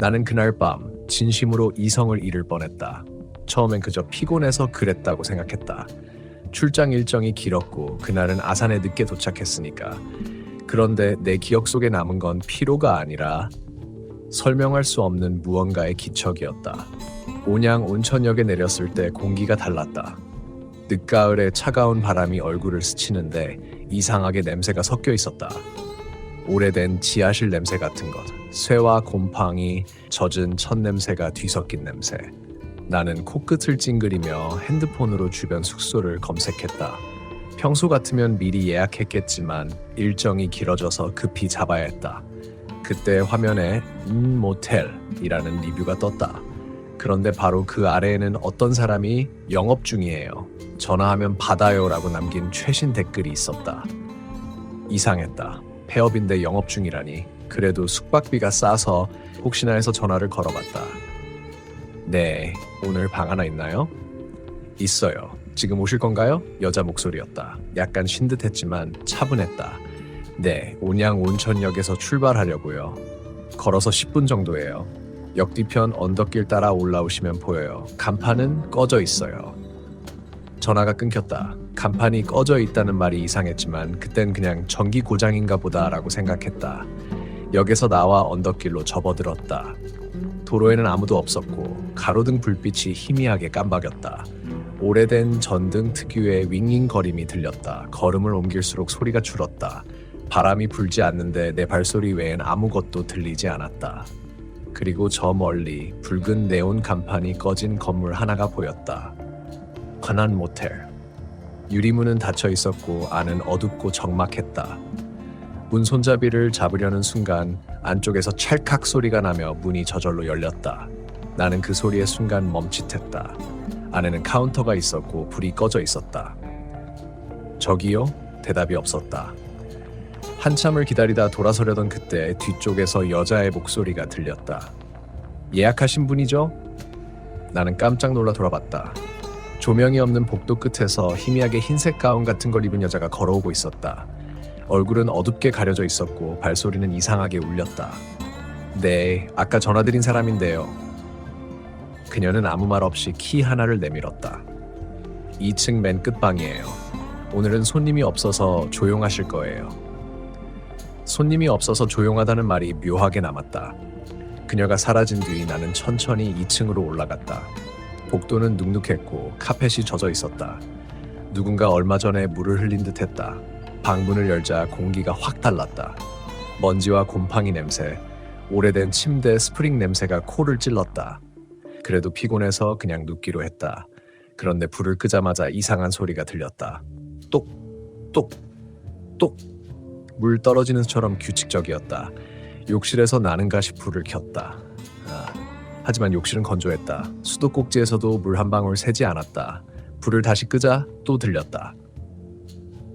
나는 그날 밤 진심으로 이성을 잃을 뻔했다. 처음엔 그저 피곤해서 그랬다고 생각했다. 출장 일정이 길었고 그날은 아산에 늦게 도착했으니까. 그런데 내 기억 속에 남은 건 피로가 아니라 설명할 수 없는 무언가의 기척이었다. 온양 온천역에 내렸을 때 공기가 달랐다. 늦가을에 차가운 바람이 얼굴을 스치는데 이상하게 냄새가 섞여 있었다. 오래된 지하실 냄새 같은 것. 쇠와 곰팡이, 젖은 첫 냄새가 뒤섞인 냄새. 나는 코끝을 찡그리며 핸드폰으로 주변 숙소를 검색했다. 평소 같으면 미리 예약했겠지만 일정이 길어져서 급히 잡아야 했다. 그때 화면에 모텔이라는 리뷰가 떴다. 그런데 바로 그 아래에는 어떤 사람이 영업 중이에요. 전화하면 받아요라고 남긴 최신 댓글이 있었다. 이상했다. 폐업인데 영업 중이라니. 그래도 숙박비가 싸서 혹시나 해서 전화를 걸어봤다. 네, 오늘 방 하나 있나요? 있어요. 지금 오실 건가요? 여자 목소리였다. 약간 쉰 듯했지만 차분했다. 네, 온양 온천역에서 출발하려고요. 걸어서 10분 정도예요. 역 뒤편 언덕길 따라 올라오시면 보여요. 간판은 꺼져 있어요. 전화가 끊겼다. 간판이 꺼져 있다는 말이 이상했지만 그땐 그냥 전기 고장인가 보다라고 생각했다. 역에서 나와 언덕길로 접어들었다. 도로에는 아무도 없었고 가로등 불빛이 희미하게 깜박였다. 오래된 전등 특유의 윙윙거림이 들렸다. 걸음을 옮길수록 소리가 줄었다. 바람이 불지 않는데 내 발소리 외엔 아무것도 들리지 않았다. 그리고 저 멀리 붉은 네온 간판이 꺼진 건물 하나가 보였다. 관한 모텔. 유리문은 닫혀 있었고 안은 어둡고 적막했다. 문 손잡이를 잡으려는 순간 안쪽에서 찰칵 소리가 나며 문이 저절로 열렸다. 나는 그 소리의 순간 멈칫했다. 안에는 카운터가 있었고 불이 꺼져 있었다. 저기요? 대답이 없었다. 한참을 기다리다 돌아서려던 그때 뒤쪽에서 여자의 목소리가 들렸다. 예약하신 분이죠? 나는 깜짝 놀라 돌아봤다. 조명이 없는 복도 끝에서 희미하게 흰색 가운 같은 걸 입은 여자가 걸어오고 있었다. 얼굴은 어둡게 가려져 있었고 발소리는 이상하게 울렸다. 네, 아까 전화드린 사람인데요. 그녀는 아무 말 없이 키 하나를 내밀었다. 2층 맨 끝방이에요. 오늘은 손님이 없어서 조용하실 거예요. 손님이 없어서 조용하다는 말이 묘하게 남았다. 그녀가 사라진 뒤 나는 천천히 2층으로 올라갔다. 복도는 눅눅했고 카펫이 젖어 있었다. 누군가 얼마 전에 물을 흘린 듯했다. 방문을 열자 공기가 확 달랐다. 먼지와 곰팡이 냄새, 오래된 침대 스프링 냄새가 코를 찔렀다. 그래도 피곤해서 그냥 눕기로 했다. 그런데 불을 끄자마자 이상한 소리가 들렸다. 똑, 똑, 똑. 물 떨어지는 수처럼 규칙적이었다. 욕실에서 나는가 싶 불을 켰다. 하지만 욕실은 건조했다. 수도꼭지에서도 물 한 방울 새지 않았다. 불을 다시 끄자 또 들렸다.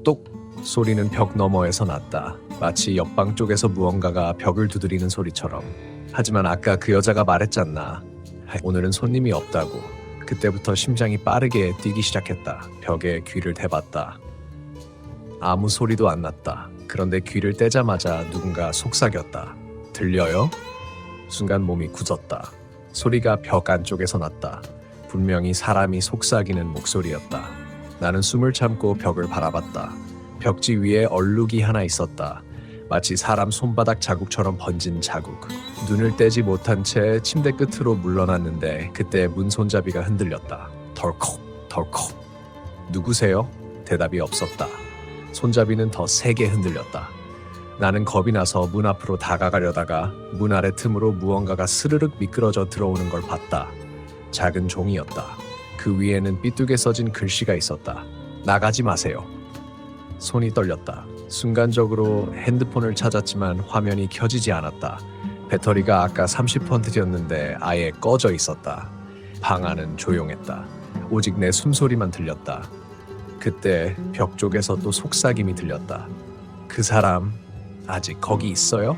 똑 소리는 벽 너머에서 났다. 마치 옆방 쪽에서 무언가가 벽을 두드리는 소리처럼. 하지만 아까 그 여자가 말했잖나. 오늘은 손님이 없다고. 그때부터 심장이 빠르게 뛰기 시작했다. 벽에 귀를 대봤다. 아무 소리도 안 났다. 그런데 귀를 떼자마자 누군가 속삭였다. 들려요? 순간 몸이 굳었다. 소리가 벽 안쪽에서 났다. 분명히 사람이 속삭이는 목소리였다. 나는 숨을 참고 벽을 바라봤다. 벽지 위에 얼룩이 하나 있었다. 마치 사람 손바닥 자국처럼 번진 자국. 눈을 떼지 못한 채 침대 끝으로 물러났는데 그때 문 손잡이가 흔들렸다. 덜컥 덜컥. 누구세요? 대답이 없었다. 손잡이는 더 세게 흔들렸다. 나는 겁이 나서 문 앞으로 다가가려다가 문 아래 틈으로 무언가가 스르륵 미끄러져 들어오는 걸 봤다. 작은 종이였다. 그 위에는 삐뚤게 써진 글씨가 있었다. 나가지 마세요. 손이 떨렸다. 순간적으로 핸드폰을 찾았지만 화면이 켜지지 않았다. 배터리가 아까 30%였는데 아예 꺼져 있었다. 방 안은 조용했다. 오직 내 숨소리만 들렸다. 그때 벽 쪽에서 또 속삭임이 들렸다. 그 사람 아직 거기 있어요?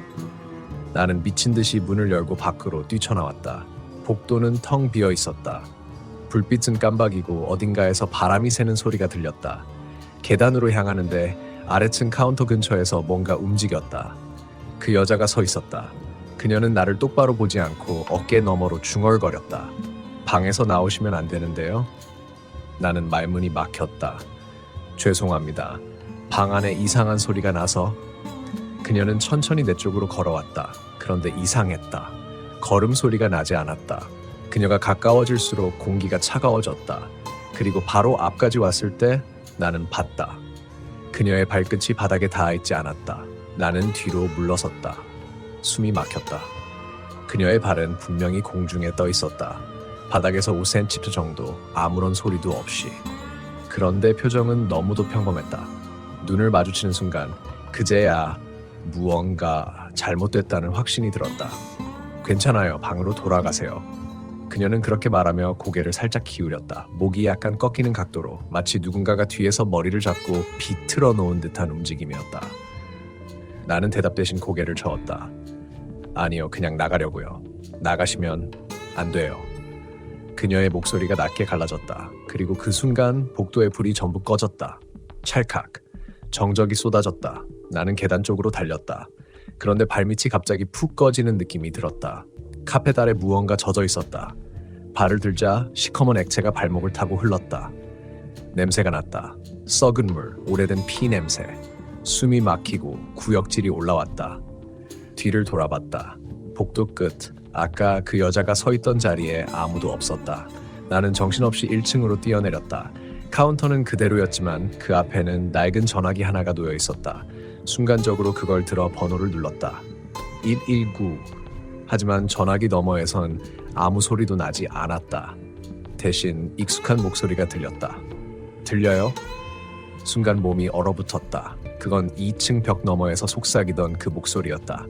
나는 미친 듯이 문을 열고 밖으로 뛰쳐나왔다. 복도는 텅 비어 있었다. 불빛은 깜박이고 어딘가에서 바람이 새는 소리가 들렸다. 계단으로 향하는데 아래층 카운터 근처에서 뭔가 움직였다. 그 여자가 서 있었다. 그녀는 나를 똑바로 보지 않고 어깨 너머로 중얼거렸다. 방에서 나오시면 안 되는데요. 나는 말문이 막혔다. 죄송합니다. 방 안에 이상한 소리가 나서. 그녀는 천천히 내 쪽으로 걸어왔다. 그런데 이상했다. 걸음 소리가 나지 않았다. 그녀가 가까워질수록 공기가 차가워졌다. 그리고 바로 앞까지 왔을 때 나는 봤다. 그녀의 발끝이 바닥에 닿아 있지 않았다. 나는 뒤로 물러섰다. 숨이 막혔다. 그녀의 발은 분명히 공중에 떠 있었다. 바닥에서 5cm 정도, 아무런 소리도 없이. 그런데 표정은 너무도 평범했다. 눈을 마주치는 순간 그제야 무언가 잘못됐다는 확신이 들었다. 괜찮아요. 방으로 돌아가세요. 그녀는 그렇게 말하며 고개를 살짝 기울였다. 목이 약간 꺾이는 각도로, 마치 누군가가 뒤에서 머리를 잡고 비틀어 놓은 듯한 움직임이었다. 나는 대답 대신 고개를 저었다. 아니요, 그냥 나가려고요. 나가시면 안 돼요. 그녀의 목소리가 낮게 갈라졌다. 그리고 그 순간 복도의 불이 전부 꺼졌다. 찰칵. 정적이 쏟아졌다. 나는 계단 쪽으로 달렸다. 그런데 발밑이 갑자기 푹 꺼지는 느낌이 들었다. 카펫 아래 무언가 젖어 있었다. 발을 들자 시커먼 액체가 발목을 타고 흘렀다. 냄새가 났다. 썩은 물, 오래된 피 냄새. 숨이 막히고 구역질이 올라왔다. 뒤를 돌아봤다. 복도 끝, 아까 그 여자가 서 있던 자리에 아무도 없었다. 나는 정신없이 1층으로 뛰어내렸다. 카운터는 그대로였지만 그 앞에는 낡은 전화기 하나가 놓여 있었다. 순간적으로 그걸 들어 번호를 눌렀다. 119. 하지만 전화기 너머에선 아무 소리도 나지 않았다. 대신 익숙한 목소리가 들렸다. 들려요? 순간 몸이 얼어붙었다. 그건 2층 벽 너머에서 속삭이던 그 목소리였다.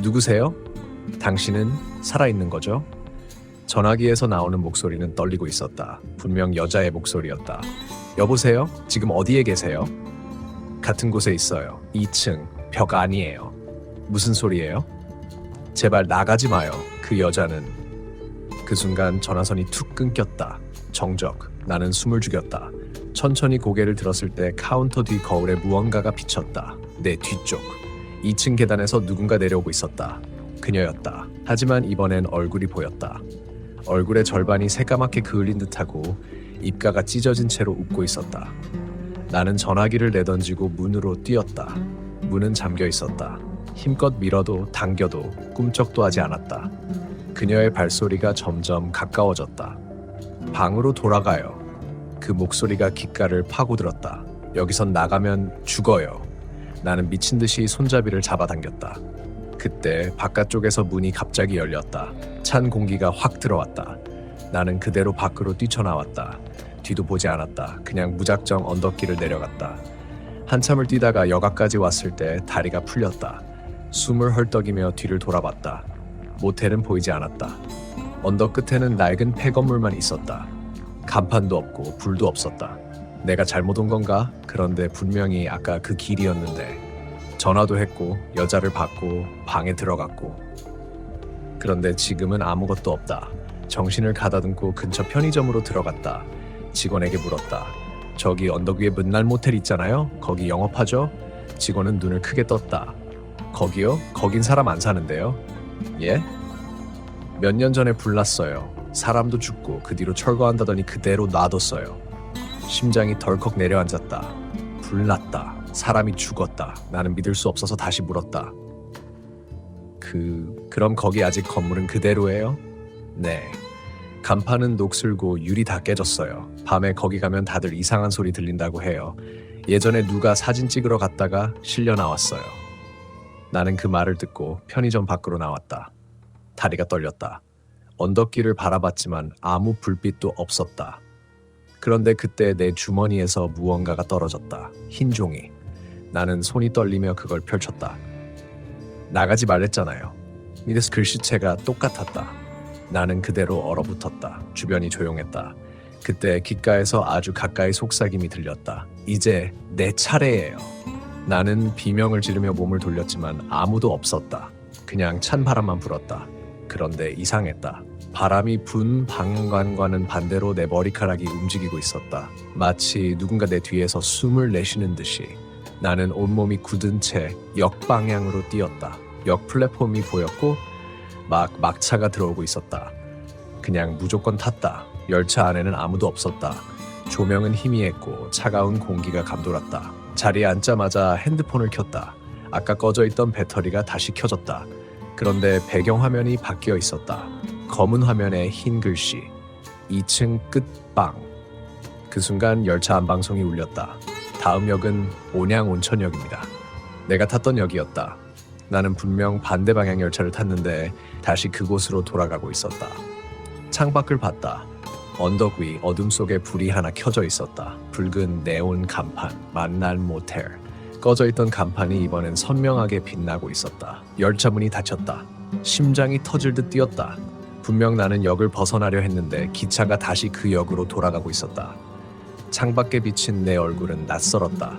누구세요? 당신은 살아있는 거죠? 전화기에서 나오는 목소리는 떨리고 있었다. 분명 여자의 목소리였다. 여보세요? 지금 어디에 계세요? 같은 곳에 있어요. 2층, 벽 아니에요. 무슨 소리예요? 제발 나가지 마요. 그 여자는. 그 순간 전화선이 툭 끊겼다. 정적. 나는 숨을 죽였다. 천천히 고개를 들었을 때 카운터 뒤 거울에 무언가가 비쳤다. 내 뒤쪽. 2층 계단에서 누군가 내려오고 있었다. 그녀였다. 하지만 이번엔 얼굴이 보였다. 얼굴의 절반이 새까맣게 그을린 듯하고 입가가 찢어진 채로 웃고 있었다. 나는 전화기를 내던지고 문으로 뛰었다. 문은 잠겨 있었다. 힘껏 밀어도 당겨도 꿈쩍도 하지 않았다. 그녀의 발소리가 점점 가까워졌다. 방으로 돌아가요. 그 목소리가 귓가를 파고들었다. 여기선 나가면 죽어요. 나는 미친 듯이 손잡이를 잡아당겼다. 그때 바깥쪽에서 문이 갑자기 열렸다. 찬 공기가 확 들어왔다. 나는 그대로 밖으로 뛰쳐나왔다. 뒤도 보지 않았다. 그냥 무작정 언덕길을 내려갔다. 한참을 뛰다가 여가까지 왔을 때 다리가 풀렸다. 숨을 헐떡이며 뒤를 돌아봤다. 모텔은 보이지 않았다. 언덕 끝에는 낡은 폐건물만 있었다. 간판도 없고 불도 없었다. 내가 잘못 온 건가? 그런데 분명히 아까 그 길이었는데. 전화도 했고 여자를 봤고 방에 들어갔고. 그런데 지금은 아무것도 없다. 정신을 가다듬고 근처 편의점으로 들어갔다. 직원에게 물었다. 저기 언덕 위에 문날 모텔 있잖아요? 거기 영업하죠? 직원은 눈을 크게 떴다. 거기요? 거긴 사람 안 사는데요? 예? 몇 년 전에 불났어요. 사람도 죽고 그 뒤로 철거한다더니 그대로 놔뒀어요. 심장이 덜컥 내려앉았다. 불났다. 사람이 죽었다. 나는 믿을 수 없어서 다시 물었다. 그럼 거기 아직 건물은 그대로예요? 네. 간판은 녹슬고 유리 다 깨졌어요. 밤에 거기 가면 다들 이상한 소리 들린다고 해요. 예전에 누가 사진 찍으러 갔다가 실려 나왔어요. 나는 그 말을 듣고 편의점 밖으로 나왔다. 다리가 떨렸다. 언덕길을 바라봤지만 아무 불빛도 없었다. 그런데 그때 내 주머니에서 무언가가 떨어졌다. 흰 종이. 나는 손이 떨리며 그걸 펼쳤다. 나가지 말랬잖아요. 밑에서 글씨체가 똑같았다. 나는 그대로 얼어붙었다. 주변이 조용했다. 그때 귓가에서 아주 가까이 속삭임이 들렸다. 이제 내 차례예요. 나는 비명을 지르며 몸을 돌렸지만 아무도 없었다. 그냥 찬 바람만 불었다. 그런데 이상했다. 바람이 분 방향과는 반대로 내 머리카락이 움직이고 있었다. 마치 누군가 내 뒤에서 숨을 내쉬는 듯이. 나는 온몸이 굳은 채 역방향으로 뛰었다. 역 플랫폼이 보였고 막차가 들어오고 있었다. 그냥 무조건 탔다. 열차 안에는 아무도 없었다. 조명은 희미했고 차가운 공기가 감돌았다. 자리에 앉자마자 핸드폰을 켰다. 아까 꺼져 있던 배터리가 다시 켜졌다. 그런데 배경화면이 바뀌어 있었다. 검은 화면에 흰 글씨 2층 끝방. 그 순간 열차 안방송이 울렸다. 다음 역은 온양 온천역입니다. 내가 탔던 역이었다. 나는 분명 반대 방향 열차를 탔는데 다시 그곳으로 돌아가고 있었다. 창밖을 봤다. 언덕 위 어둠 속에 불이 하나 켜져 있었다. 붉은 네온 간판, 만날 모텔. 꺼져 있던 간판이 이번엔 선명하게 빛나고 있었다. 열차 문이 닫혔다. 심장이 터질 듯 뛰었다. 분명 나는 역을 벗어나려 했는데 기차가 다시 그 역으로 돌아가고 있었다. 창밖에 비친 내 얼굴은 낯설었다.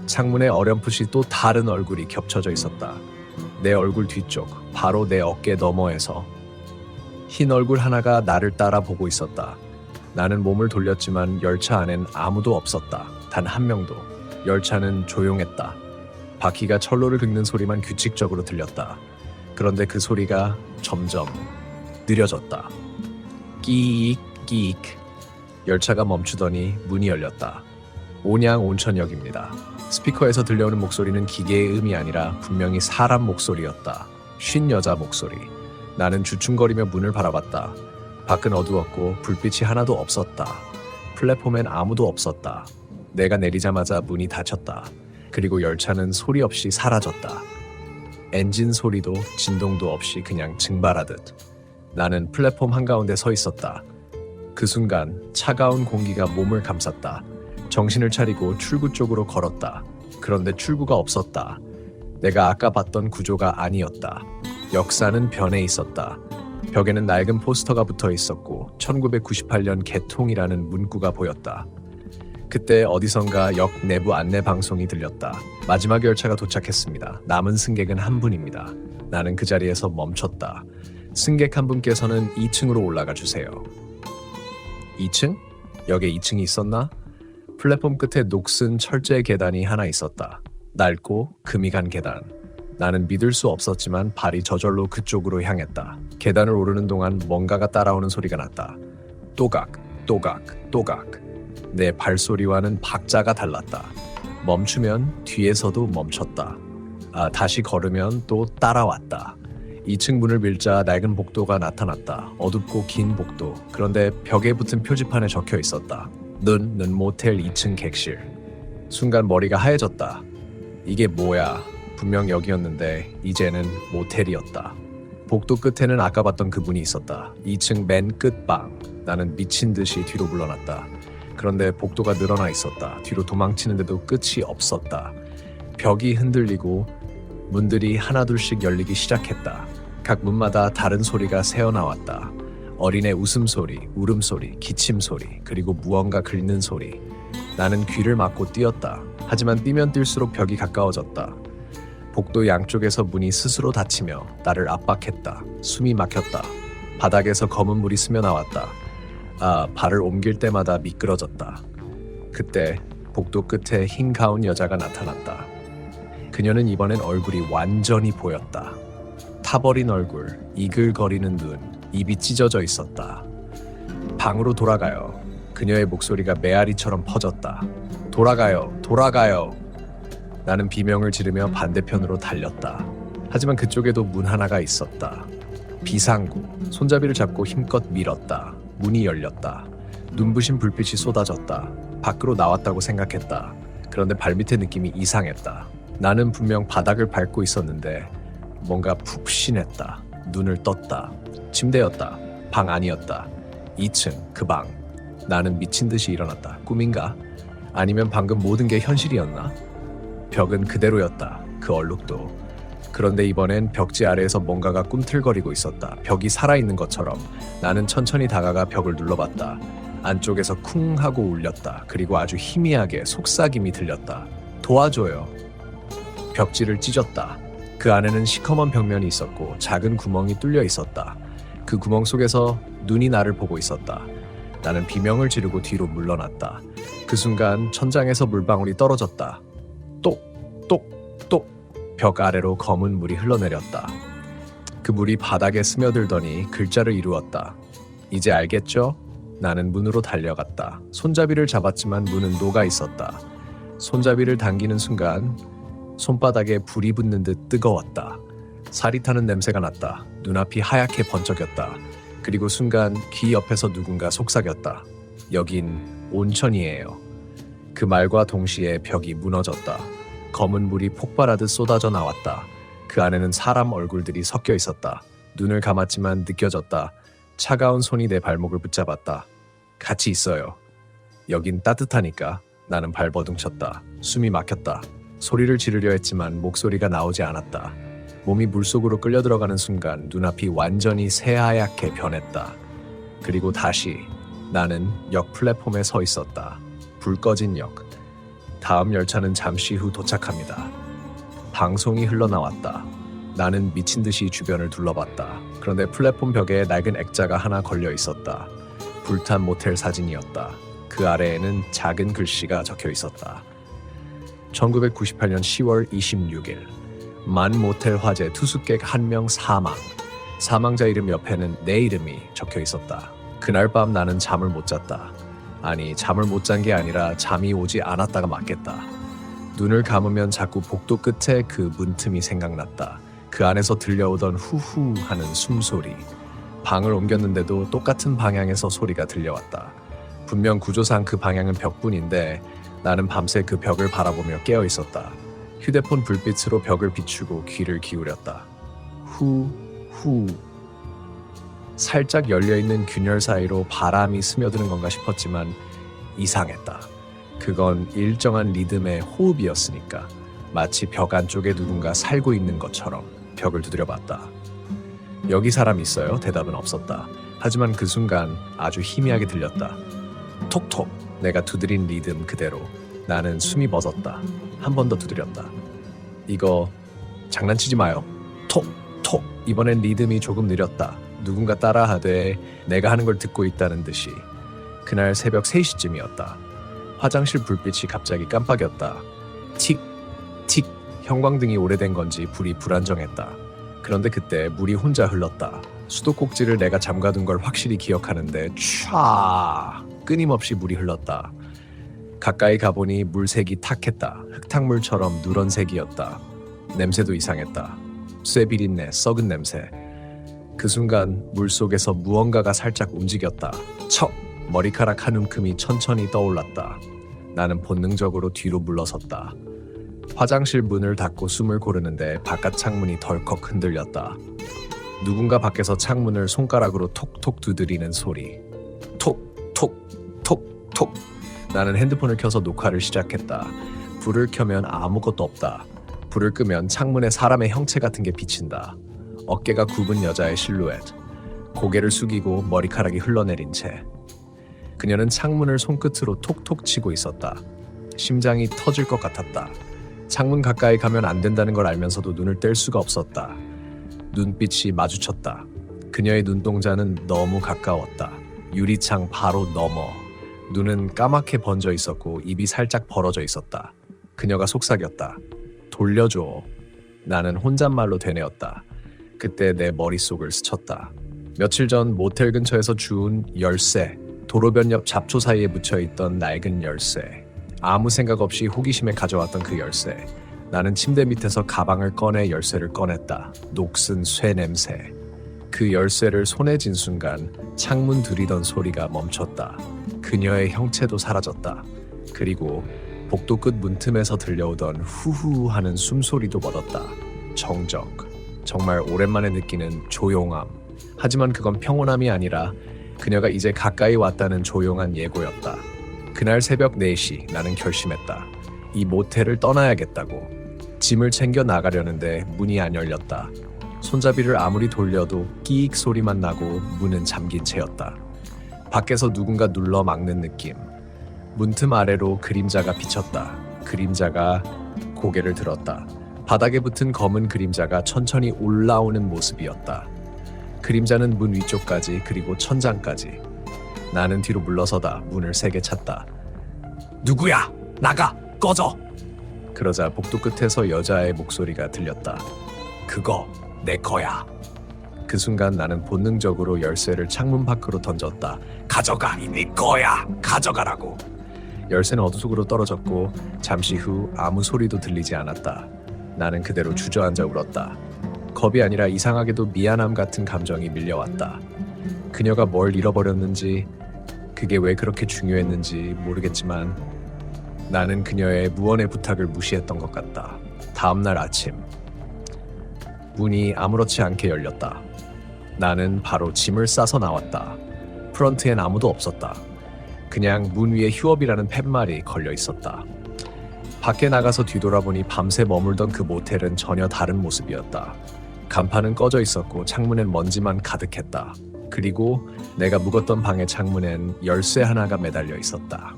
창문에 어렴풋이 또 다른 얼굴이 겹쳐져 있었다. 내 얼굴 뒤쪽, 바로 내 어깨 너머에서 흰 얼굴 하나가 나를 따라 보고 있었다. 나는 몸을 돌렸지만 열차 안엔 아무도 없었다. 단 한 명도. 열차는 조용했다. 바퀴가 철로를 긁는 소리만 규칙적으로 들렸다. 그런데 그 소리가 점점 느려졌다. 끼익 끼익. 열차가 멈추더니 문이 열렸다. 온양 온천역입니다. 스피커에서 들려오는 목소리는 기계의 음이 아니라 분명히 사람 목소리였다. 쉰 여자 목소리. 나는 주춤거리며 문을 바라봤다. 밖은 어두웠고 불빛이 하나도 없었다. 플랫폼엔 아무도 없었다. 내가 내리자마자 문이 닫혔다. 그리고 열차는 소리 없이 사라졌다. 엔진 소리도 진동도 없이 그냥 증발하듯. 나는 플랫폼 한가운데 서 있었다. 그 순간 차가운 공기가 몸을 감쌌다. 정신을 차리고 출구 쪽으로 걸었다. 그런데 출구가 없었다. 내가 아까 봤던 구조가 아니었다. 역사는 변해 있었다. 벽에는 낡은 포스터가 붙어 있었고 1998년 개통이라는 문구가 보였다. 그때 어디선가 역 내부 안내 방송이 들렸다. 마지막 열차가 도착했습니다. 남은 승객은 한 분입니다. 나는 그 자리에서 멈췄다. 승객 한 분께서는 2층으로 올라가 주세요. 2층? 역에 2층이 있었나? 플랫폼 끝에 녹슨 철제 계단이 하나 있었다. 낡고 금이 간 계단. 나는 믿을 수 없었지만 발이 저절로 그쪽으로 향했다. 계단을 오르는 동안 뭔가가 따라오는 소리가 났다. 또각, 또각, 또각. 내 발소리와는 박자가 달랐다. 멈추면 뒤에서도 멈췄다. 다시 걸으면 또 따라왔다. 2층 문을 밀자 낡은 복도가 나타났다. 어둡고 긴 복도. 그런데 벽에 붙은 표지판에 적혀 있었다. 는 모텔 2층 객실. 순간 머리가 하얘졌다. 이게 뭐야? 분명 여기였는데 이제는 모텔이었다. 복도 끝에는 아까 봤던 그 문이 있었다. 2층 맨 끝방. 나는 미친 듯이 뒤로 물러났다. 그런데 복도가 늘어나 있었다. 뒤로 도망치는데도 끝이 없었다. 벽이 흔들리고 문들이 하나둘씩 열리기 시작했다. 각 문마다 다른 소리가 새어나왔다. 어린애 웃음소리, 울음소리, 기침소리, 그리고 무언가 긁는 소리. 나는 귀를 막고 뛰었다. 하지만 뛰면 뛸수록 벽이 가까워졌다. 복도 양쪽에서 문이 스스로 닫히며 나를 압박했다. 숨이 막혔다. 바닥에서 검은 물이 스며나왔다. 발을 옮길 때마다 미끄러졌다. 그때 복도 끝에 흰 가운 여자가 나타났다. 그녀는 이번엔 얼굴이 완전히 보였다. 타버린 얼굴, 이글거리는 눈, 입이 찢어져 있었다. 방으로 돌아가요. 그녀의 목소리가 메아리처럼 퍼졌다. 돌아가요, 돌아가요. 나는 비명을 지르며 반대편으로 달렸다. 하지만 그쪽에도 문 하나가 있었다. 비상구. 손잡이를 잡고 힘껏 밀었다. 문이 열렸다. 눈부신 불빛이 쏟아졌다. 밖으로 나왔다고 생각했다. 그런데 발밑의 느낌이 이상했다. 나는 분명 바닥을 밟고 있었는데 뭔가 푹신했다. 눈을 떴다. 침대였다. 방 아니었다. 2층 그 방. 나는 미친 듯이 일어났다. 꿈인가? 아니면 방금 모든 게 현실이었나? 벽은 그대로였다. 그 얼룩도. 그런데 이번엔 벽지 아래에서 뭔가가 꿈틀거리고 있었다. 벽이 살아있는 것처럼. 나는 천천히 다가가 벽을 눌러봤다. 안쪽에서 쿵 하고 울렸다. 그리고 아주 희미하게 속삭임이 들렸다. 도와줘요. 벽지를 찢었다. 그 안에는 시커먼 벽면이 있었고 작은 구멍이 뚫려 있었다. 그 구멍 속에서 눈이 나를 보고 있었다. 나는 비명을 지르고 뒤로 물러났다. 그 순간 천장에서 물방울이 떨어졌다. 똑, 똑, 똑. 벽 아래로 검은 물이 흘러내렸다. 그 물이 바닥에 스며들더니 글자를 이루었다. 이제 알겠죠? 나는 문으로 달려갔다. 손잡이를 잡았지만 문은 녹아 있었다. 손잡이를 당기는 순간 손바닥에 불이 붙는 듯 뜨거웠다. 살이 타는 냄새가 났다. 눈앞이 하얗게 번쩍였다. 그리고 순간 귀 옆에서 누군가 속삭였다. 여긴 온천이에요. 그 말과 동시에 벽이 무너졌다. 검은 물이 폭발하듯 쏟아져 나왔다. 그 안에는 사람 얼굴들이 섞여 있었다. 눈을 감았지만 느껴졌다. 차가운 손이 내 발목을 붙잡았다. 같이 있어요. 여긴 따뜻하니까. 나는 발버둥 쳤다. 숨이 막혔다. 소리를 지르려 했지만 목소리가 나오지 않았다. 몸이 물속으로 끌려 들어가는 순간 눈앞이 완전히 새하얗게 변했다. 그리고 다시 나는 역 플랫폼에 서 있었다. 불 꺼진 역. 다음 열차는 잠시 후 도착합니다. 방송이 흘러나왔다. 나는 미친 듯이 주변을 둘러봤다. 그런데 플랫폼 벽에 낡은 액자가 하나 걸려 있었다. 불탄 모텔 사진이었다. 그 아래에는 작은 글씨가 적혀 있었다. 1998년 10월 26일 만 모텔 화재 투숙객 1명 사망. 사망자 이름 옆에는 내 이름이 적혀 있었다. 그날 밤 나는 잠을 못 잤다. 아니, 잠을 못 잔 게 아니라 잠이 오지 않았다가 맞겠다. 눈을 감으면 자꾸 복도 끝에 그 문틈이 생각났다. 그 안에서 들려오던 후후 하는 숨소리. 방을 옮겼는데도 똑같은 방향에서 소리가 들려왔다. 분명 구조상 그 방향은 벽뿐인데 나는 밤새 그 벽을 바라보며 깨어 있었다. 휴대폰 불빛으로 벽을 비추고 귀를 기울였다. 후. 살짝 열려있는 균열 사이로 바람이 스며드는 건가 싶었지만 이상했다. 그건 일정한 리듬의 호흡이었으니까 마치 벽 안쪽에 누군가 살고 있는 것처럼 벽을 두드려봤다. 여기 사람 있어요? 대답은 없었다. 하지만 그 순간 아주 희미하게 들렸다. 톡톡. 내가 두드린 리듬 그대로. 나는 숨이 멎었다. 한 번 더 두드렸다. 이거 장난치지 마요. 톡톡. 이번엔 리듬이 조금 느렸다. 누군가 따라하되 내가 하는 걸 듣고 있다는 듯이. 그날 새벽 3시쯤이었다. 화장실 불빛이 갑자기 깜빡였다. 틱, 틱. 형광등이 오래된 건지 불이 불안정했다. 그런데 그때 물이 혼자 흘렀다. 수도꼭지를 내가 잠가둔 걸 확실히 기억하는데 촤! 끊임없이 물이 흘렀다. 가까이 가보니 물색이 탁했다. 흙탕물처럼 누런색이었다. 냄새도 이상했다. 쇠비린내, 썩은 냄새. 그 순간 물속에서 무언가가 살짝 움직였다. 척! 머리카락 한 움큼이 천천히 떠올랐다. 나는 본능적으로 뒤로 물러섰다. 화장실 문을 닫고 숨을 고르는데 바깥 창문이 덜컥 흔들렸다. 누군가 밖에서 창문을 손가락으로 톡톡 두드리는 소리. 톡, 톡, 톡, 톡. 나는 핸드폰을 켜서 녹화를 시작했다. 불을 켜면 아무것도 없다. 불을 끄면 창문에 사람의 형체 같은 게 비친다. 어깨가 굽은 여자의 실루엣. 고개를 숙이고 머리카락이 흘러내린 채. 그녀는 창문을 손끝으로 톡톡 치고 있었다. 심장이 터질 것 같았다. 창문 가까이 가면 안 된다는 걸 알면서도 눈을 뗄 수가 없었다. 눈빛이 마주쳤다. 그녀의 눈동자는 너무 가까웠다. 유리창 바로 너머. 눈은 까맣게 번져 있었고 입이 살짝 벌어져 있었다. 그녀가 속삭였다. 돌려줘. 나는 혼잣말로 되뇌었다. 그때 내 머릿속을 스쳤다. 며칠 전 모텔 근처에서 주운 열쇠. 도로변 옆 잡초 사이에 묻혀있던 낡은 열쇠. 아무 생각 없이 호기심에 가져왔던 그 열쇠. 나는 침대 밑에서 가방을 꺼내 열쇠를 꺼냈다. 녹슨 쇠 냄새. 그 열쇠를 손에 쥔 순간 창문 들이던 소리가 멈췄다. 그녀의 형체도 사라졌다. 그리고 복도 끝 문틈에서 들려오던 후후 하는 숨소리도 멎었다. 정적. 정말 오랜만에 느끼는 조용함. 하지만 그건 평온함이 아니라 그녀가 이제 가까이 왔다는 조용한 예고였다. 그날 새벽 4시 나는 결심했다. 이 모텔을 떠나야겠다고. 짐을 챙겨 나가려는데 문이 안 열렸다. 손잡이를 아무리 돌려도 끼익 소리만 나고 문은 잠긴 채였다. 밖에서 누군가 눌러 막는 느낌. 문틈 아래로 그림자가 비쳤다. 그림자가 고개를 들었다. 바닥에 붙은 검은 그림자가 천천히 올라오는 모습이었다. 그림자는 문 위쪽까지 그리고 천장까지. 나는 뒤로 물러서다 문을 세게 찼다. 누구야? 나가! 꺼져! 그러자 복도 끝에서 여자의 목소리가 들렸다. 그거 내 거야. 그 순간 나는 본능적으로 열쇠를 창문 밖으로 던졌다. 가져가, 이 네 거야. 가져가라고. 열쇠는 어둠 속으로 떨어졌고 잠시 후 아무 소리도 들리지 않았다. 나는 그대로 주저앉아 울었다. 겁이 아니라 이상하게도 미안함 같은 감정이 밀려왔다. 그녀가 뭘 잃어버렸는지, 그게 왜 그렇게 중요했는지 모르겠지만 나는 그녀의 무언의 부탁을 무시했던 것 같다. 다음날 아침, 문이 아무렇지 않게 열렸다. 나는 바로 짐을 싸서 나왔다. 프런트엔 아무도 없었다. 그냥 문 위에 휴업이라는 팻말이 걸려 있었다. 밖에 나가서 뒤돌아보니 밤새 머물던 그 모텔은 전혀 다른 모습이었다. 간판은 꺼져 있었고 창문엔 먼지만 가득했다. 그리고 내가 묵었던 방의 창문엔 열쇠 하나가 매달려 있었다.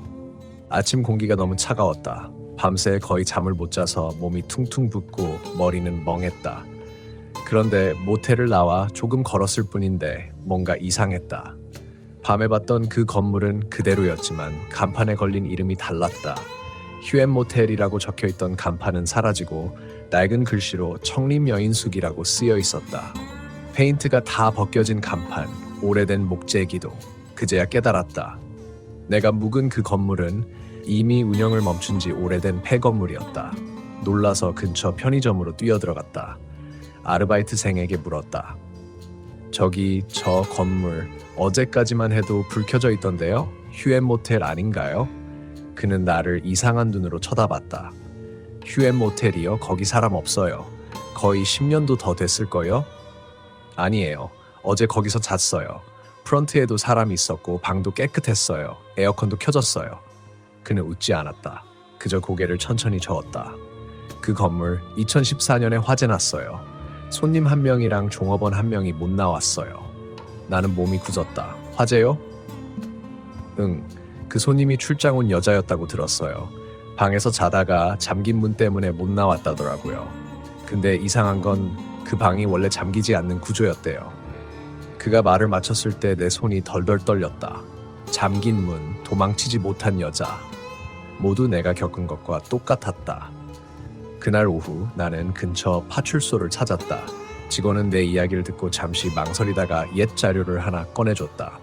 아침 공기가 너무 차가웠다. 밤새 거의 잠을 못 자서 몸이 퉁퉁 붓고 머리는 멍했다. 그런데 모텔을 나와 조금 걸었을 뿐인데 뭔가 이상했다. 밤에 봤던 그 건물은 그대로였지만 간판에 걸린 이름이 달랐다. 휴엠 모텔이라고 적혀있던 간판은 사라지고 낡은 글씨로 청림여인숙이라고 쓰여 있었다. 페인트가 다 벗겨진 간판, 오래된 목재기둥. 그제야 깨달았다. 내가 묵은 그 건물은 이미 운영을 멈춘 지 오래된 폐건물이었다. 놀라서 근처 편의점으로 뛰어들어갔다. 아르바이트생에게 물었다. 저기 저 건물 어제까지만 해도 불 켜져 있던데요? 휴엠 모텔 아닌가요? 그는 나를 이상한 눈으로 쳐다봤다. 휴엠 모텔이요? 거기 사람 없어요. 거의 10년도 더 됐을걸요? 아니에요. 어제 거기서 잤어요. 프런트에도 사람이 있었고 방도 깨끗했어요. 에어컨도 켜졌어요. 그는 웃지 않았다. 그저 고개를 천천히 저었다. 그 건물 2014년에 화재 났어요. 손님 한 명이랑 종업원 한 명이 못 나왔어요. 나는 몸이 굳었다. 화재요? 응. 그 손님이 출장 온 여자였다고 들었어요. 방에서 자다가 잠긴 문 때문에 못 나왔다더라고요. 근데 이상한 건 그 방이 원래 잠기지 않는 구조였대요. 그가 말을 마쳤을 때 내 손이 덜덜 떨렸다. 잠긴 문, 도망치지 못한 여자. 모두 내가 겪은 것과 똑같았다. 그날 오후 나는 근처 파출소를 찾았다. 직원은 내 이야기를 듣고 잠시 망설이다가 옛 자료를 하나 꺼내줬다.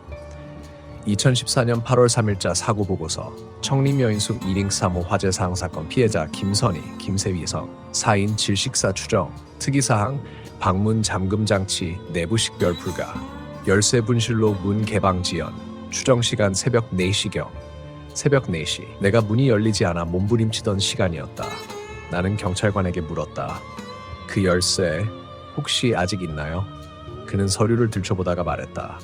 2014년 8월 3일자 사고보고서, 청림여인숙 2링 3호 화재 사항 사건 피해자 김선희, 김세위성, 사인 질식사 추정, 특이사항 방문 잠금 장치 내부 식별 불가, 열쇠 분실로 문 개방 지연, 추정 시간 새벽 4시경. 새벽 4시, 내가 문이 열리지 않아 몸부림치던 시간이었다. 나는 경찰관에게 물었다. 그 열쇠 혹시 아직 있나요? 그는 서류를 들춰보다가 말했다.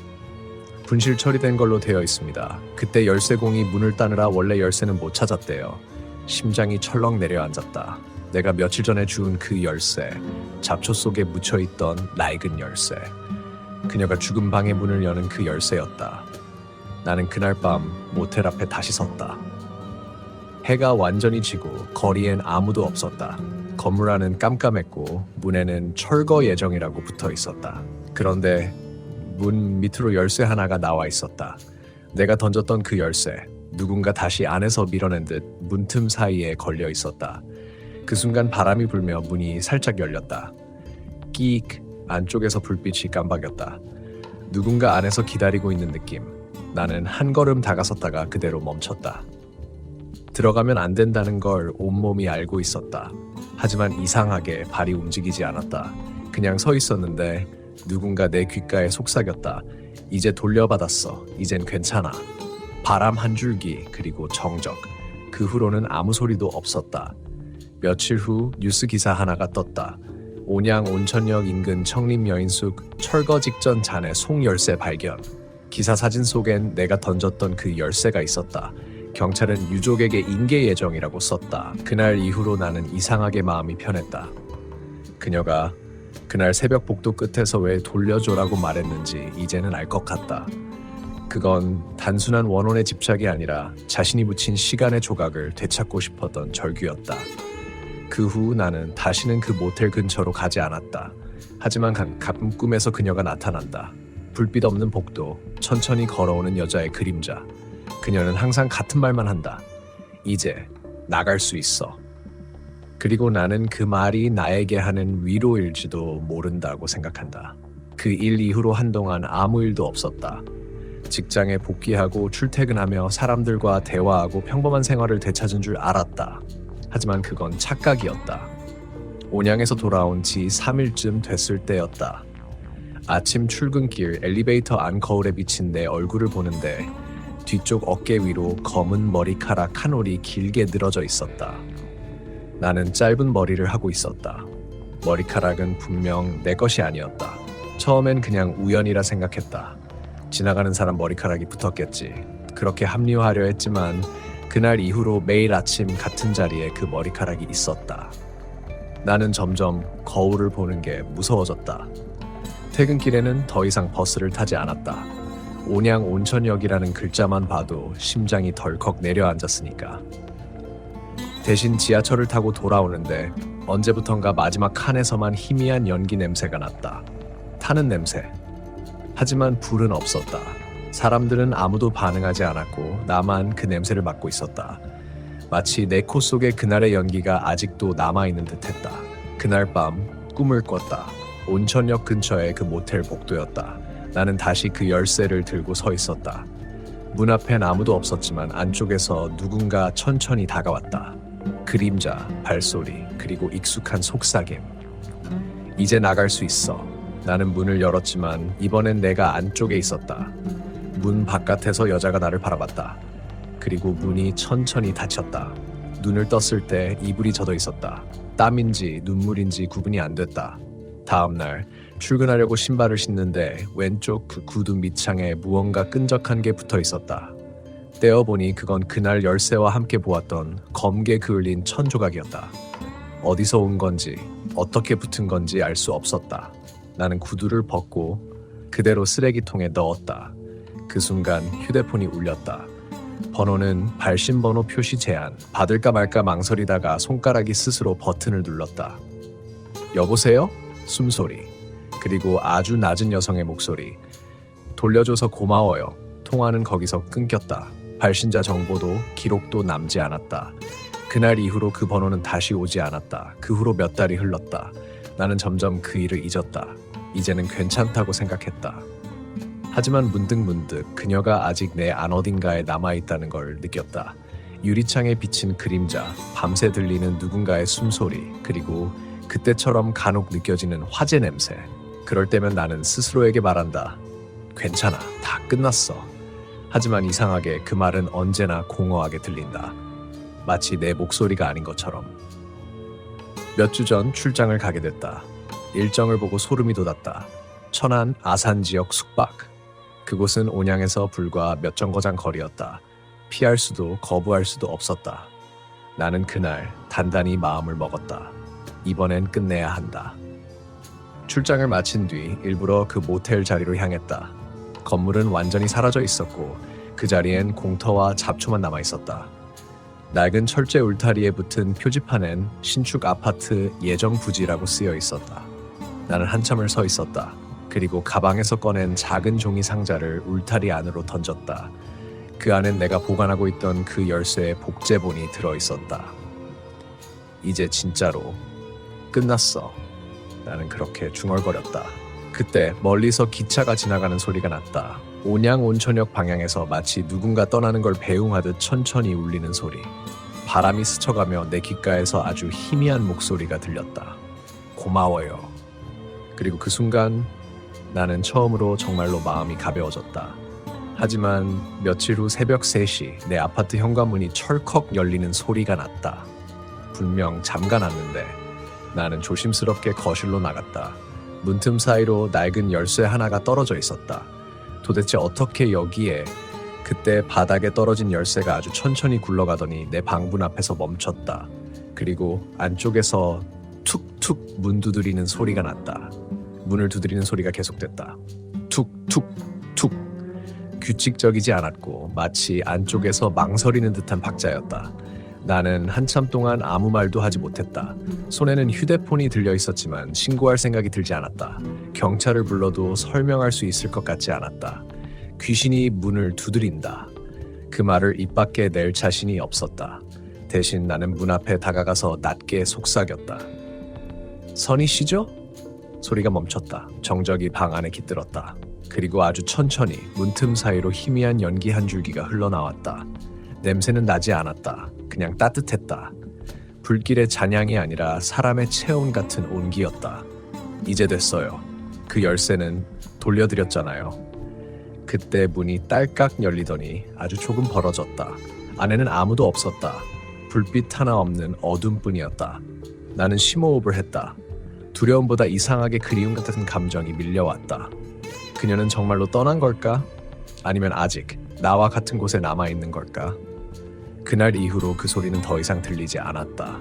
분실 처리된 걸로 되어 있습니다. 그때 열쇠공이 문을 따느라 원래 열쇠는 못 찾았대요. 심장이 철렁 내려앉았다. 내가 며칠 전에 주운 그 열쇠, 잡초 속에 묻혀있던 낡은 열쇠. 그녀가 죽은 방의 문을 여는 그 열쇠였다. 나는 그날 밤 모텔 앞에 다시 섰다. 해가 완전히 지고 거리엔 아무도 없었다. 건물 안은 깜깜했고 문에는 철거 예정이라고 붙어 있었다. 그런데 문 밑으로 열쇠 하나가 나와 있었다. 내가 던졌던 그 열쇠, 누군가 다시 안에서 밀어낸 듯 문틈 사이에 걸려 있었다. 그 순간 바람이 불며 문이 살짝 열렸다. 끼익, 안쪽에서 불빛이 깜박였다. 누군가 안에서 기다리고 있는 느낌. 나는 한 걸음 다가섰다가 그대로 멈췄다. 들어가면 안 된다는 걸 온몸이 알고 있었다. 하지만 이상하게 발이 움직이지 않았다. 그냥 서 있었는데 누군가 내 귓가에 속삭였다. 이제 돌려받았어. 이젠 괜찮아. 바람 한 줄기, 그리고 정적. 그 후로는 아무 소리도 없었다. 며칠 후 뉴스 기사 하나가 떴다. 온양 온천역 인근 청림여인숙 철거 직전 잔해 송열쇠 발견. 기사 사진 속엔 내가 던졌던 그 열쇠가 있었다. 경찰은 유족에게 인계 예정이라고 썼다. 그날 이후로 나는 이상하게 마음이 편했다. 그녀가 그날 새벽 복도 끝에서 왜 돌려줘라고 말했는지 이제는 알 것 같다. 그건 단순한 원혼의 집착이 아니라 자신이 붙인 시간의 조각을 되찾고 싶었던 절규였다. 그 후 나는 다시는 그 모텔 근처로 가지 않았다. 하지만 가끔 꿈에서 그녀가 나타난다. 불빛 없는 복도, 천천히 걸어오는 여자의 그림자. 그녀는 항상 같은 말만 한다. 이제 나갈 수 있어. 그리고 나는 그 말이 나에게 하는 위로일지도 모른다고 생각한다. 그 일 이후로 한동안 아무 일도 없었다. 직장에 복귀하고 출퇴근하며 사람들과 대화하고 평범한 생활을 되찾은 줄 알았다. 하지만 그건 착각이었다. 온양에서 돌아온 지 3일쯤 됐을 때였다. 아침 출근길 엘리베이터 안 거울에 비친 내 얼굴을 보는데 뒤쪽 어깨 위로 검은 머리카락 한 올이 길게 늘어져 있었다. 나는 짧은 머리를 하고 있었다. 머리카락은 분명 내 것이 아니었다. 처음엔 그냥 우연이라 생각했다. 지나가는 사람 머리카락이 붙었겠지. 그렇게 합리화하려 했지만 그날 이후로 매일 아침 같은 자리에 그 머리카락이 있었다. 나는 점점 거울을 보는 게 무서워졌다. 퇴근길에는 더 이상 버스를 타지 않았다. 온양 온천역이라는 글자만 봐도 심장이 덜컥 내려앉았으니까. 대신 지하철을 타고 돌아오는데 언제부턴가 마지막 칸에서만 희미한 연기 냄새가 났다. 타는 냄새. 하지만 불은 없었다. 사람들은 아무도 반응하지 않았고 나만 그 냄새를 맡고 있었다. 마치 내 코 속에 그날의 연기가 아직도 남아있는 듯했다. 그날 밤 꿈을 꿨다. 온천역 근처의 그 모텔 복도였다. 나는 다시 그 열쇠를 들고 서 있었다. 문 앞엔 아무도 없었지만 안쪽에서 누군가 천천히 다가왔다. 그림자, 발소리, 그리고 익숙한 속삭임. 이제 나갈 수 있어. 나는 문을 열었지만 이번엔 내가 안쪽에 있었다. 문 바깥에서 여자가 나를 바라봤다. 그리고 문이 천천히 닫혔다. 눈을 떴을 때 이불이 젖어 있었다. 땀인지 눈물인지 구분이 안 됐다. 다음 날 출근하려고 신발을 신는데 왼쪽 그 구두 밑창에 무언가 끈적한 게 붙어 있었다. 떼어보니 그건 그날 열쇠와 함께 보았던 검게 그을린 천 조각이었다. 어디서 온 건지 어떻게 붙은 건지 알 수 없었다. 나는 구두를 벗고 그대로 쓰레기통에 넣었다. 그 순간 휴대폰이 울렸다. 번호는 발신번호 표시 제한. 받을까 말까 망설이다가 손가락이 스스로 버튼을 눌렀다. 여보세요? 숨소리. 그리고 아주 낮은 여성의 목소리. 돌려줘서 고마워요. 통화는 거기서 끊겼다. 발신자 정보도 기록도 남지 않았다. 그날 이후로 그 번호는 다시 오지 않았다. 그 후로 몇 달이 흘렀다. 나는 점점 그 일을 잊었다. 이제는 괜찮다고 생각했다. 하지만 문득문득 그녀가 아직 내 안 어딘가에 남아있다는 걸 느꼈다. 유리창에 비친 그림자, 밤새 들리는 누군가의 숨소리, 그리고 그때처럼 간혹 느껴지는 화재 냄새. 그럴 때면 나는 스스로에게 말한다. 괜찮아, 다 끝났어. 하지만 이상하게 그 말은 언제나 공허하게 들린다. 마치 내 목소리가 아닌 것처럼. 몇 주 전 출장을 가게 됐다. 일정을 보고 소름이 돋았다. 천안 아산 지역 숙박. 그곳은 온양에서 불과 몇 정거장 거리였다. 피할 수도 거부할 수도 없었다. 나는 그날 단단히 마음을 먹었다. 이번엔 끝내야 한다. 출장을 마친 뒤 일부러 그 모텔 자리로 향했다. 건물은 완전히 사라져 있었고 그 자리엔 공터와 잡초만 남아 있었다. 낡은 철제 울타리에 붙은 표지판엔 신축 아파트 예정 부지라고 쓰여 있었다. 나는 한참을 서 있었다. 그리고 가방에서 꺼낸 작은 종이 상자를 울타리 안으로 던졌다. 그 안엔 내가 보관하고 있던 그 열쇠의 복제본이 들어있었다. 이제 진짜로 끝났어. 나는 그렇게 중얼거렸다. 그때 멀리서 기차가 지나가는 소리가 났다. 온양 온천역 방향에서 마치 누군가 떠나는 걸 배웅하듯 천천히 울리는 소리. 바람이 스쳐가며 내 귓가에서 아주 희미한 목소리가 들렸다. 고마워요. 그리고 그 순간 나는 처음으로 정말로 마음이 가벼워졌다. 하지만 며칠 후 새벽 3시 내 아파트 현관문이 철컥 열리는 소리가 났다. 분명 잠가놨는데 나는 조심스럽게 거실로 나갔다. 문틈 사이로 낡은 열쇠 하나가 떨어져 있었다. 도대체 어떻게 여기에? 그때 바닥에 떨어진 열쇠가 아주 천천히 굴러가더니 내 방문 앞에서 멈췄다. 그리고 안쪽에서 툭툭 문 두드리는 소리가 났다. 문을 두드리는 소리가 계속됐다. 툭툭툭. 규칙적이지 않았고 마치 안쪽에서 망설이는 듯한 박자였다. 나는 한참 동안 아무 말도 하지 못했다. 손에는 휴대폰이 들려 있었지만 신고할 생각이 들지 않았다. 경찰을 불러도 설명할 수 있을 것 같지 않았다. 귀신이 문을 두드린다. 그 말을 입 밖에 낼 자신이 없었다. 대신 나는 문 앞에 다가가서 낮게 속삭였다. 선희 씨죠? 소리가 멈췄다. 정적이 방 안에 깃들었다. 그리고 아주 천천히 문틈 사이로 희미한 연기 한 줄기가 흘러나왔다. 냄새는 나지 않았다. 그냥 따뜻했다. 불길의 잔향이 아니라 사람의 체온 같은 온기였다. 이제 됐어요. 그 열쇠는 돌려드렸잖아요. 그때 문이 딸깍 열리더니 아주 조금 벌어졌다. 안에는 아무도 없었다. 불빛 하나 없는 어둠뿐이었다. 나는 심호흡을 했다. 두려움보다 이상하게 그리움 같은 감정이 밀려왔다. 그녀는 정말로 떠난 걸까? 아니면 아직 나와 같은 곳에 남아있는 걸까? 그날 이후로 그 소리는 더 이상 들리지 않았다.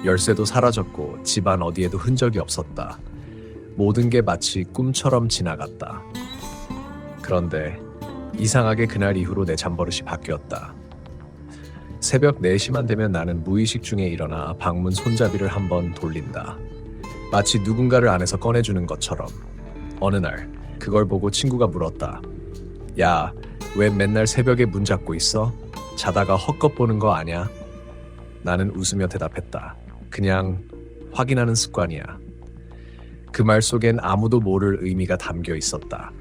열쇠도 사라졌고 집안 어디에도 흔적이 없었다. 모든 게 마치 꿈처럼 지나갔다. 그런데 이상하게 그날 이후로 내 잠버릇이 바뀌었다. 새벽 4시만 되면 나는 무의식 중에 일어나 방문 손잡이를 한번 돌린다. 마치 누군가를 안에서 꺼내주는 것처럼. 어느 날 그걸 보고 친구가 물었다. 야, 왜 맨날 새벽에 문 잡고 있어? 자다가 헛것 보는 거 아냐? 나는 웃으며 대답했다. 그냥 확인하는 습관이야. 그 말 속엔 아무도 모를 의미가 담겨 있었다.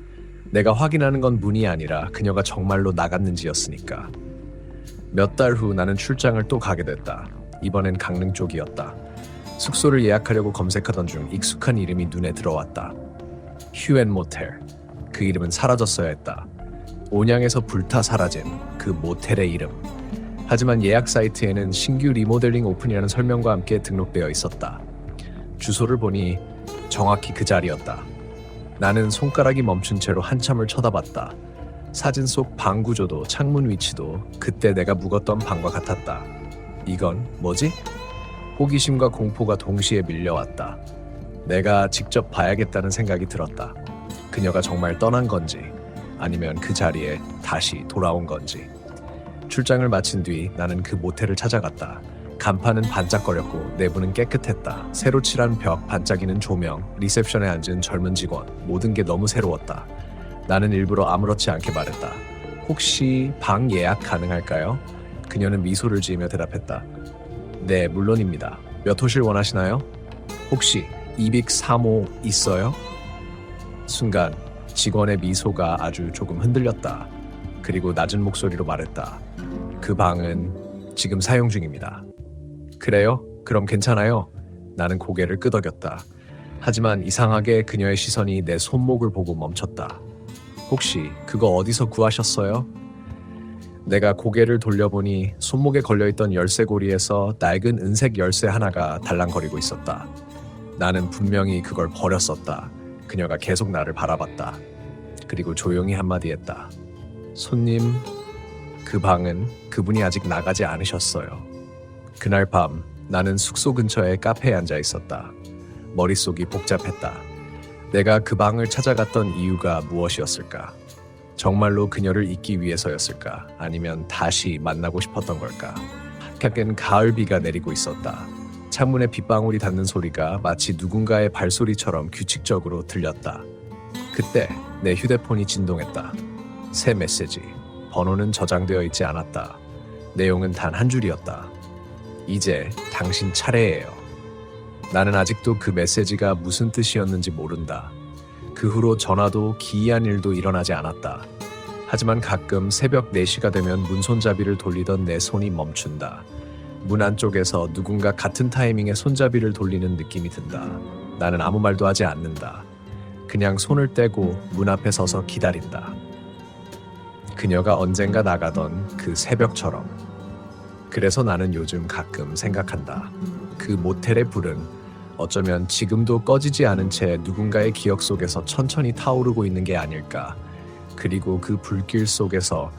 내가 확인하는 건 문이 아니라 그녀가 정말로 나갔는지였으니까. 몇 달 후 나는 출장을 또 가게 됐다. 이번엔 강릉 쪽이었다. 숙소를 예약하려고 검색하던 중 익숙한 이름이 눈에 들어왔다. 휴앤 모텔. 그 이름은 사라졌어야 했다. 온양에서 불타 사라진 그 모텔의 이름. 하지만 예약 사이트에는 신규 리모델링 오픈이라는 설명과 함께 등록되어 있었다. 주소를 보니 정확히 그 자리였다. 나는 손가락이 멈춘 채로 한참을 쳐다봤다. 사진 속 방 구조도 창문 위치도 그때 내가 묵었던 방과 같았다. 이건 뭐지? 호기심과 공포가 동시에 밀려왔다. 내가 직접 봐야겠다는 생각이 들었다. 그녀가 정말 떠난 건지 아니면 그 자리에 다시 돌아온 건지. 출장을 마친 뒤 나는 그 모텔을 찾아갔다. 간판은 반짝거렸고 내부는 깨끗했다. 새로 칠한 벽, 반짝이는 조명, 리셉션에 앉은 젊은 직원, 모든 게 너무 새로웠다. 나는 일부러 아무렇지 않게 말했다. 혹시 방 예약 가능할까요? 그녀는 미소를 지으며 대답했다. 네, 물론입니다. 몇 호실 원하시나요? 혹시 203호 있어요? 순간 직원의 미소가 아주 조금 흔들렸다. 그리고 낮은 목소리로 말했다. 그 방은 지금 사용 중입니다. 그래요? 그럼 괜찮아요? 나는 고개를 끄덕였다. 하지만 이상하게 그녀의 시선이 내 손목을 보고 멈췄다. 혹시 그거 어디서 구하셨어요? 내가 고개를 돌려보니 손목에 걸려있던 열쇠고리에서 낡은 은색 열쇠 하나가 달랑거리고 있었다. 나는 분명히 그걸 버렸었다. 그녀가 계속 나를 바라봤다. 그리고 조용히 한마디 했다. 손님, 그 방은 그분이 아직 나가지 않으셨어요. 그날 밤 나는 숙소 근처의 카페에 앉아 있었다. 머릿속이 복잡했다. 내가 그 방을 찾아갔던 이유가 무엇이었을까? 정말로 그녀를 잊기 위해서였을까? 아니면 다시 만나고 싶었던 걸까? 밖엔 가을비가 내리고 있었다. 창문에 빗방울이 닿는 소리가 마치 누군가의 발소리처럼 규칙적으로 들렸다. 그때 내 휴대폰이 진동했다. 새 메시지. 번호는 저장되어 있지 않았다. 내용은 단 한 줄이었다. 이제 당신 차례예요. 나는 아직도 그 메시지가 무슨 뜻이었는지 모른다. 그 후로 전화도 기이한 일도 일어나지 않았다. 하지만 가끔 새벽 4시가 되면 문손잡이를 돌리던 내 손이 멈춘다. 문 안쪽에서 누군가 같은 타이밍에 손잡이를 돌리는 느낌이 든다. 나는 아무 말도 하지 않는다. 그냥 손을 떼고 문 앞에 서서 기다린다. 그녀가 언젠가 나가던 그 새벽처럼. 그래서 나는 요즘 가끔 생각한다. 그 모텔의 불은 어쩌면 지금도 꺼지지 않은 채 누군가의 기억 속에서 천천히 타오르고 있는 게 아닐까. 그리고 그 불길 속에서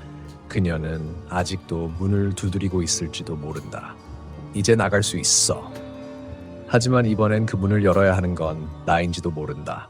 그녀는 아직도 문을 두드리고 있을지도 모른다. 이제 나갈 수 있어. 하지만 이번엔 그 문을 열어야 하는 건 나인지도 모른다.